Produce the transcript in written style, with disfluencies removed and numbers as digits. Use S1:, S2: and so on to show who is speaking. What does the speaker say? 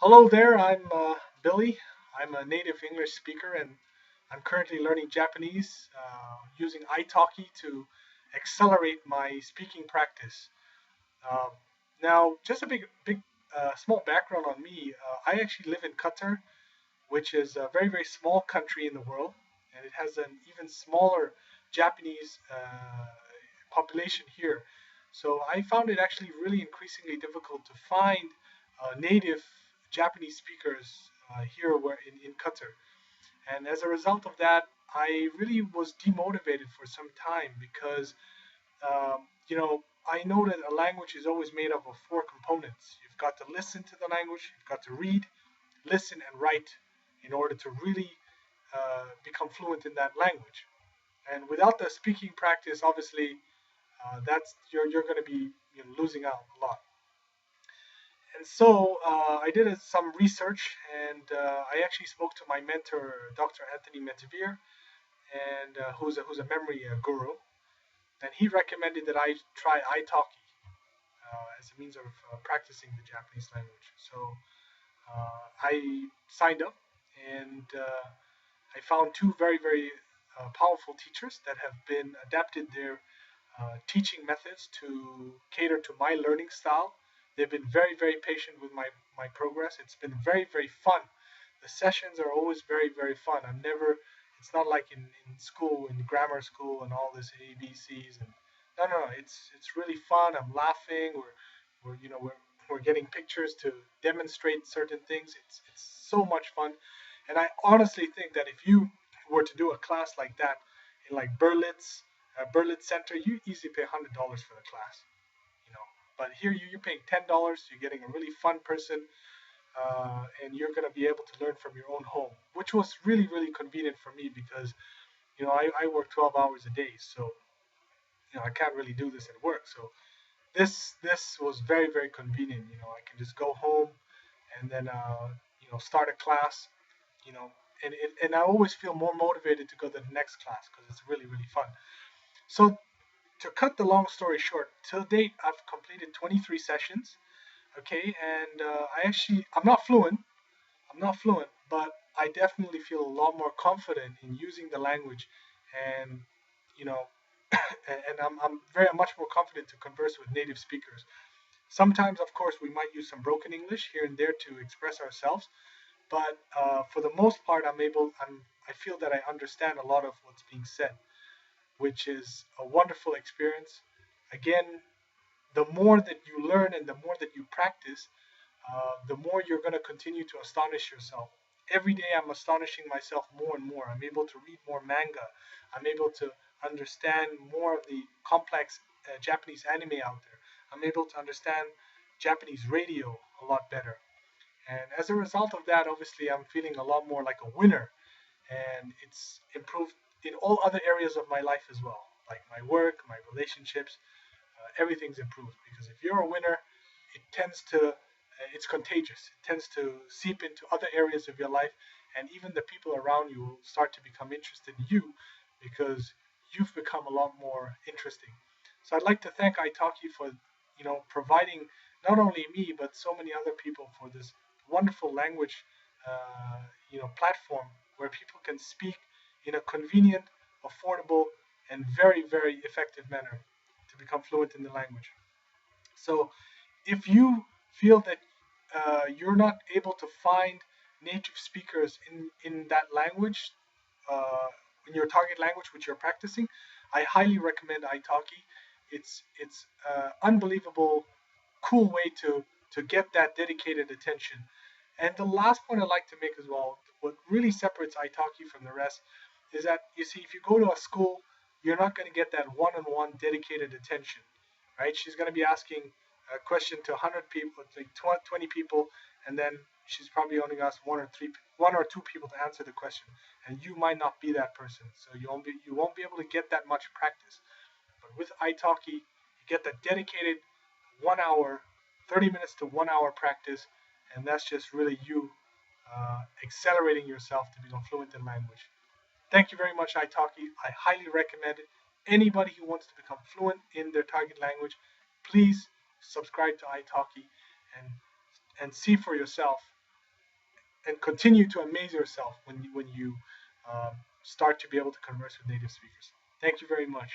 S1: Hello there, I'm Billy. I'm a native English speaker and I'm currently learning Japanese using italki to accelerate my speaking practice. Um, Now, just a small background on me. I actually live in Qatar, which is a very, very small country in the world, and it has an even smaller Japanese population here. So I found it actually really increasingly difficult to find native Japanese speakers here in Qatar. And as a result of that, I really was demotivated for some time because, I know that a language is always made up of four components. You've got to listen to the language, you've got to read, listen, and write in order to really become fluent in that language. And without the speaking practice, obviously, that's you're going to be losing out a lot. And so I did some research, and I actually spoke to my mentor, Dr. Anthony Metavir, and who's a memory guru, and he recommended that I try italki as a means of practicing the Japanese language. So I signed up, and I found two very, very powerful teachers that have been adapted their teaching methods to cater to my learning style. They've been very, very patient with my progress. It's been very, very fun. The sessions are always very, very fun. It's not like in school, in grammar school, and all this ABCs. And no. It's really fun. I'm laughing. We're getting pictures to demonstrate certain things. It's so much fun. And I honestly think that if you were to do a class like that in like Berlitz Center, you easily pay $100 for the class, you know. But here you're paying $10. You're getting a really fun person, and you're going to be able to learn from your own home, which was really really convenient for me because I work 12 hours a day, so I can't really do this at work. So this was very very convenient. I can just go home and then start a class, you know, and I always feel more motivated to go to the next class because it's really really fun. So to cut the long story short, till date I've completed 23 sessions. Okay, and I'm not fluent, but I definitely feel a lot more confident in using the language, and you know, I'm very much more confident to converse with native speakers. Sometimes, of course, we might use some broken English here and there to express ourselves, but for the most part, I feel that I understand a lot of what's being said, which is a wonderful experience. Again, the more that you learn and the more that you practice, the more you're going to continue to astonish yourself. Every day I'm astonishing myself more and more. I'm able to read more manga. I'm able to understand more of the complex Japanese anime out there. I'm able to understand Japanese radio a lot better. And as a result of that, obviously, I'm feeling a lot more like a winner. And it's improved in all other areas of my life as well, like my work, my relationships, everything's improved because if you're a winner, it's contagious. It tends to seep into other areas of your life, and even the people around you will start to become interested in you because you've become a lot more interesting. So I'd like to thank Italki for providing not only me but so many other people for this wonderful language platform where people can speak in a convenient, affordable, and very very effective manner to become fluent in the language. So if you feel that you're not able to find native speakers in that language, uh, in your target language which you're practicing, I highly recommend italki. It's unbelievable cool way to get that dedicated attention. And the last point I'd like to make as well, what really separates italki from the rest is that you see, if you go to a school, you're not going to get that one-on-one dedicated attention, right? She's going to be asking a question to 100 people, like 20 people, and then she's probably only asked one or two people to answer the question, and you might not be that person, so you won't be able to get that much practice. But with italki, you get that dedicated 1 hour, 30 minutes to 1 hour practice, and that's just really you accelerating yourself to become fluent in language. Thank you very much, italki. I highly recommend it. Anybody who wants to become fluent in their target language, please subscribe to italki and see for yourself and continue to amaze yourself when you start to be able to converse with native speakers. Thank you very much.